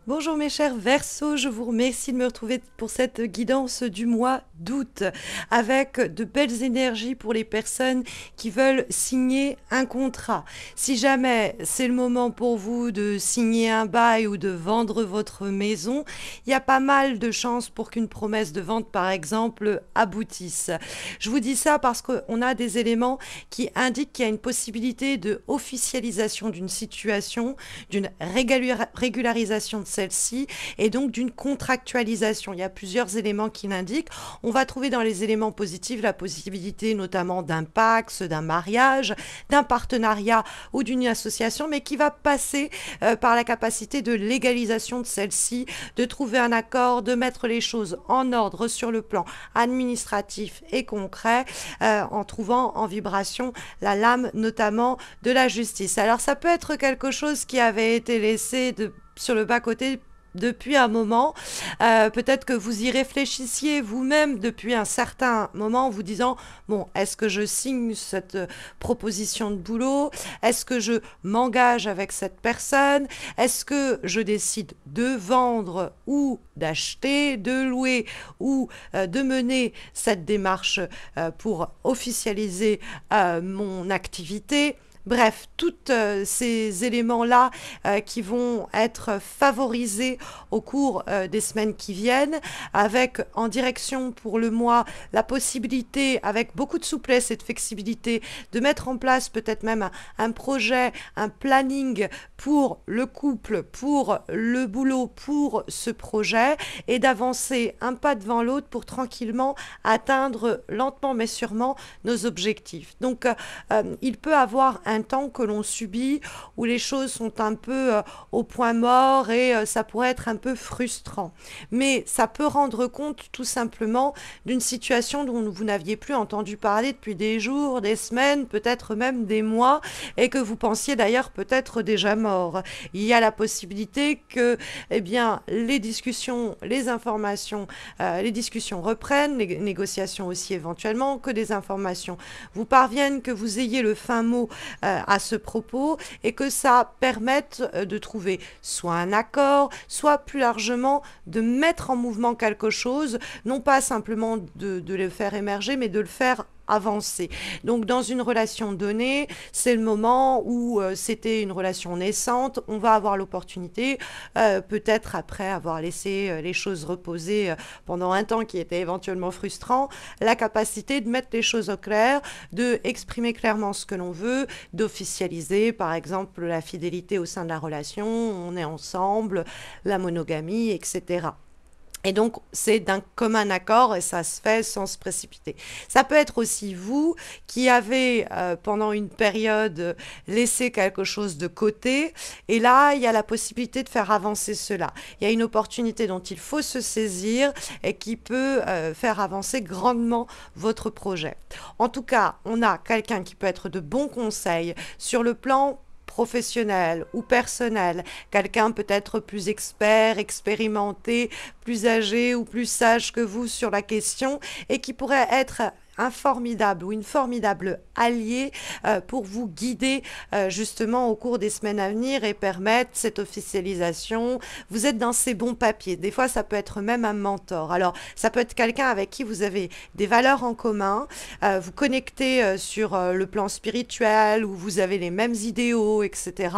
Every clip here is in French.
Bonjour mes chers Verseaux, je vous remercie de me retrouver pour cette guidance du mois d'août avec de belles énergies pour les personnes qui veulent signer un contrat. Si jamais c'est le moment pour vous de signer un bail ou de vendre votre maison, il y a pas mal de chances pour qu'une promesse de vente par exemple aboutisse. Je vous dis ça parce qu'on a des éléments qui indiquent qu'il y a une possibilité de officialisation d'une situation, d'une régularisation de celle-ci et donc d'une contractualisation. Il y a plusieurs éléments qui l'indiquent. On va trouver dans les éléments positifs la possibilité notamment d'un pax, d'un mariage, d'un partenariat ou d'une association, mais qui va passer par la capacité de légalisation de celle-ci, de trouver un accord, de mettre les choses en ordre sur le plan administratif et concret, en trouvant en vibration la lame notamment de la justice. Alors ça peut être quelque chose qui avait été laissé sur le bas-côté depuis un moment. Peut-être que vous y réfléchissiez vous-même depuis un certain moment en vous disant, bon, est-ce que je signe cette proposition de boulot? Est-ce que je m'engage avec cette personne? Est-ce que je décide de vendre ou d'acheter, de louer ou de mener cette démarche pour officialiser mon activité? Bref, tous ces éléments-là qui vont être favorisés au cours des semaines qui viennent, avec en direction pour le mois la possibilité, avec beaucoup de souplesse et de flexibilité, de mettre en place peut-être même un projet, un planning pour le couple, pour le boulot, pour ce projet, et d'avancer un pas devant l'autre pour tranquillement atteindre lentement mais sûrement nos objectifs. Donc, il peut avoir un temps que l'on subit où les choses sont un peu au point mort et ça pourrait être un peu frustrant. Mais ça peut rendre compte tout simplement d'une situation dont vous n'aviez plus entendu parler depuis des jours, des semaines, peut-être même des mois, et que vous pensiez d'ailleurs peut-être déjà mort. Il y a la possibilité que, eh bien, les discussions, les informations, les discussions reprennent, les négociations aussi éventuellement, que des informations vous parviennent, que vous ayez le fin mot à ce propos et que ça permette de trouver soit un accord, soit plus largement de mettre en mouvement quelque chose, non pas simplement de le faire émerger, mais de le faire avancer. Donc dans une relation donnée, c'est le moment où c'était une relation naissante, on va avoir l'opportunité, peut-être après avoir laissé les choses reposer pendant un temps qui était éventuellement frustrant, la capacité de mettre les choses au clair, de exprimer clairement ce que l'on veut, d'officialiser par exemple la fidélité au sein de la relation, on est ensemble, la monogamie, etc. Et donc, c'est d'un commun accord et ça se fait sans se précipiter. Ça peut être aussi vous qui avez, pendant une période, laissé quelque chose de côté. Et là, il y a la possibilité de faire avancer cela. Il y a une opportunité dont il faut se saisir et qui peut faire avancer grandement votre projet. En tout cas, on a quelqu'un qui peut être de bons conseils sur le plan professionnel ou personnel, quelqu'un peut-être plus expert, expérimenté, plus âgé ou plus sage que vous sur la question et qui pourrait être un formidable ou une formidable alliée pour vous guider justement au cours des semaines à venir et permettre cette officialisation. Vous êtes dans ces bons papiers. Des fois, ça peut être même un mentor. Alors, ça peut être quelqu'un avec qui vous avez des valeurs en commun, vous connectez sur le plan spirituel, où vous avez les mêmes idéaux, etc.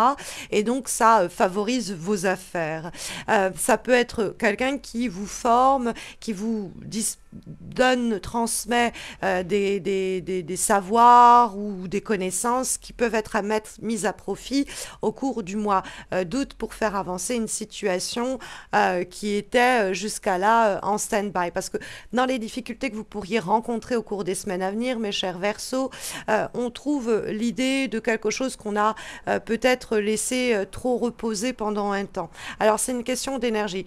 Et donc, ça favorise vos affaires. Ça peut être quelqu'un qui vous forme, qui vous donne, transmet des savoirs ou des connaissances qui peuvent être mises à profit au cours du mois d'août pour faire avancer une situation qui était jusqu'à là en stand-by. Parce que dans les difficultés que vous pourriez rencontrer au cours des semaines à venir, mes chers Verseaux, on trouve l'idée de quelque chose qu'on a peut-être laissé trop reposer pendant un temps. Alors c'est une question d'énergie.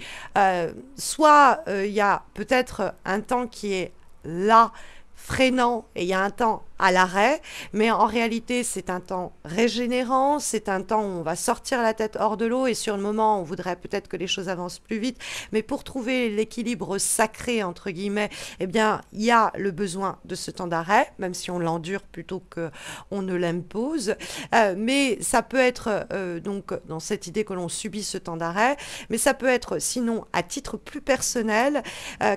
Soit il y a peut-être un temps qui est là, freinant, et il y a un temps à l'arrêt, mais en réalité c'est un temps régénérant, c'est un temps où on va sortir la tête hors de l'eau et sur le moment on voudrait peut-être que les choses avancent plus vite, mais pour trouver l'équilibre sacré entre guillemets, eh bien il y a le besoin de ce temps d'arrêt, même si on l'endure plutôt que on ne l'impose, mais ça peut être donc dans cette idée que l'on subit ce temps d'arrêt, mais ça peut être sinon à titre plus personnel,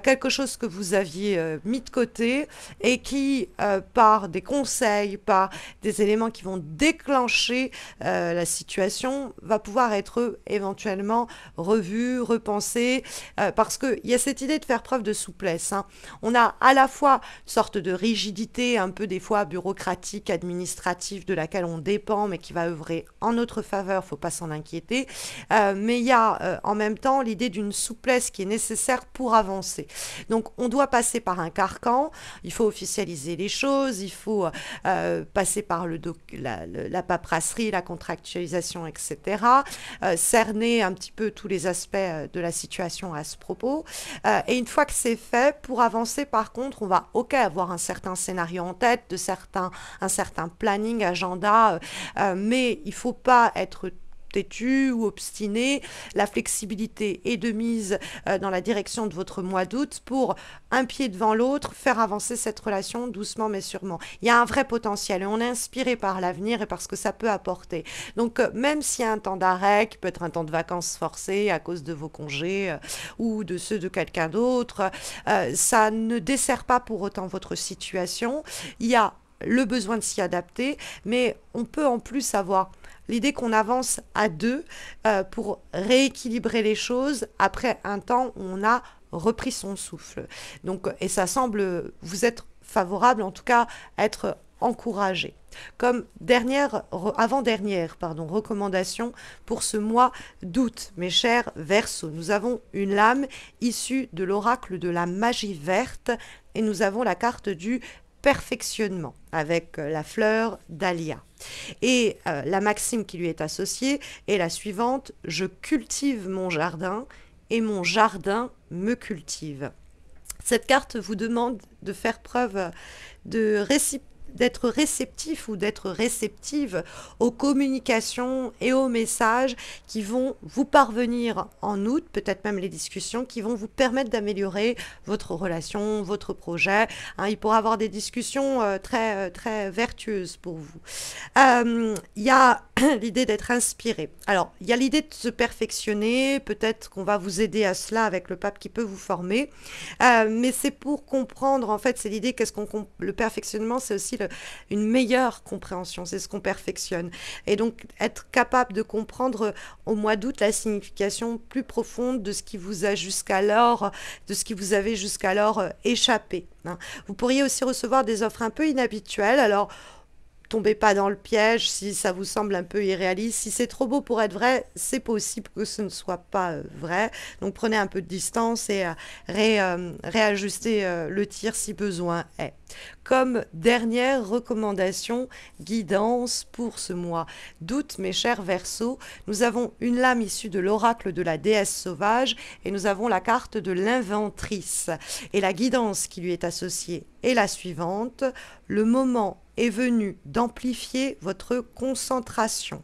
quelque chose que vous aviez mis de côté et qui, par des conseils, par des éléments qui vont déclencher la situation, va pouvoir être éventuellement revu, repensé, parce qu'il y a cette idée de faire preuve de souplesse. Hein. On a à la fois une sorte de rigidité, un peu des fois bureaucratique, administrative, de laquelle on dépend, mais qui va œuvrer en notre faveur, il ne faut pas s'en inquiéter. Mais il y a en même temps l'idée d'une souplesse qui est nécessaire pour avancer. Donc on doit passer par un carcan, il faut officialiser les choses, il faut passer par la paperasserie, la contractualisation, etc. Cerner un petit peu tous les aspects de la situation à ce propos. Et une fois que c'est fait, pour avancer par contre, on va avoir un certain scénario en tête, un certain planning, agenda, mais il ne faut pas être têtu ou obstiné. La flexibilité est de mise dans la direction de votre mois d'août pour, un pied devant l'autre, faire avancer cette relation doucement mais sûrement. Il y a un vrai potentiel et on est inspiré par l'avenir et par ce que ça peut apporter. Donc même s'il y a un temps d'arrêt, qui peut être un temps de vacances forcé à cause de vos congés ou de ceux de quelqu'un d'autre, ça ne dessert pas pour autant votre situation. Il y a le besoin de s'y adapter, mais on peut en plus avoir l'idée qu'on avance à deux pour rééquilibrer les choses après un temps où on a repris son souffle. Donc, et ça semble vous être favorable, en tout cas être encouragé. Comme avant-dernière recommandation pour ce mois d'août, mes chers Verseaux, nous avons une lame issue de l'oracle de la magie verte et nous avons la carte du perfectionnement avec la fleur dahlia. Et la maxime qui lui est associée est la suivante: je cultive mon jardin et mon jardin me cultive. Cette carte vous demande de faire preuve d'être réceptif ou d'être réceptive aux communications et aux messages qui vont vous parvenir en août, peut-être même les discussions qui vont vous permettre d'améliorer votre relation, votre projet. Hein, il pourra y avoir des discussions très vertueuses pour vous. Il y a l'idée d'être inspiré. Alors, il y a l'idée de se perfectionner, peut-être qu'on va vous aider à cela avec le pape qui peut vous former, mais c'est pour comprendre, en fait, c'est l'idée le perfectionnement, c'est aussi une meilleure compréhension, c'est ce qu'on perfectionne. Et donc, être capable de comprendre au mois d'août la signification plus profonde de ce qui vous a jusqu'alors, de ce qui vous avait jusqu'alors échappé. Hein. Vous pourriez aussi recevoir des offres un peu inhabituelles. Alors, tombez pas dans le piège si ça vous semble un peu irréaliste. Si c'est trop beau pour être vrai, c'est possible que ce ne soit pas vrai. Donc prenez un peu de distance et réajustez le tir si besoin est. Comme dernière recommandation, guidance pour ce mois d'août, mes chers Verseaux, nous avons une lame issue de l'oracle de la déesse sauvage et nous avons la carte de l'inventrice. Et la guidance qui lui est associée est la suivante: le moment est venu d'amplifier votre concentration,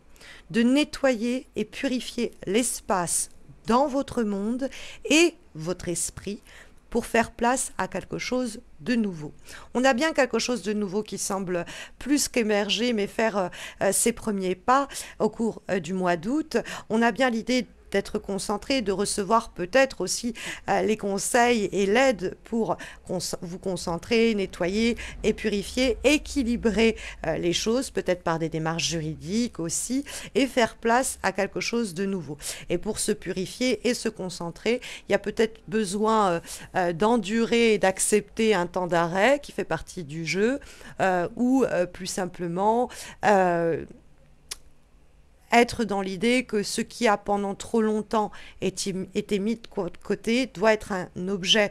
de nettoyer et purifier l'espace dans votre monde et votre esprit pour faire place à quelque chose de nouveau. On a bien quelque chose de nouveau qui semble plus qu'émerger, mais faire ses premiers pas au cours du mois d'août. On a bien l'idée d'être concentré, de recevoir peut-être aussi les conseils et l'aide pour vous concentrer, nettoyer et purifier, équilibrer les choses, peut-être par des démarches juridiques aussi, et faire place à quelque chose de nouveau. Et pour se purifier et se concentrer, il y a peut-être besoin d'endurer et d'accepter un temps d'arrêt qui fait partie du jeu, ou plus simplement être dans l'idée que ce qui a pendant trop longtemps été mis de côté doit être un objet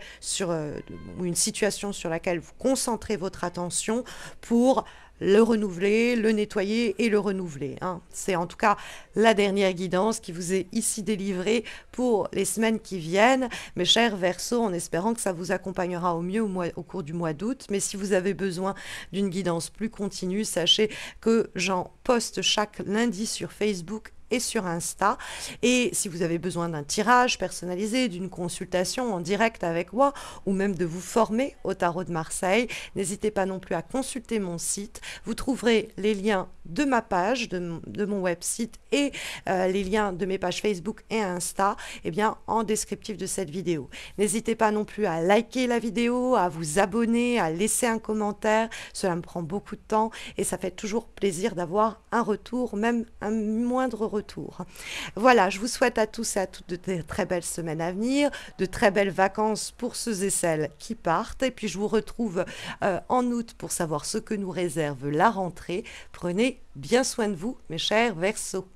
ou une situation sur laquelle vous concentrez votre attention pour le renouveler, le nettoyer et le renouveler, hein. C'est en tout cas la dernière guidance qui vous est ici délivrée pour les semaines qui viennent, mes chers Verseaux, en espérant que ça vous accompagnera au mieux au cours du mois d'août. Mais si vous avez besoin d'une guidance plus continue, sachez que j'en poste chaque lundi sur Facebook et sur Insta. Et si vous avez besoin d'un tirage personnalisé, d'une consultation en direct avec moi, ou même de vous former au tarot de Marseille, n'hésitez pas non plus à consulter mon site. Vous trouverez les liens de ma page, de mon website et les liens de mes pages Facebook et Insta, eh bien, en descriptif de cette vidéo. N'hésitez pas non plus à liker la vidéo, à vous abonner, à laisser un commentaire. Cela me prend beaucoup de temps et ça fait toujours plaisir d'avoir un retour, même un moindre retour. Voilà, je vous souhaite à tous et à toutes de très belles semaines à venir, de très belles vacances pour ceux et celles qui partent. Et puis je vous retrouve en août pour savoir ce que nous réserve la rentrée. Prenez bien soin de vous, mes chers Verseaux.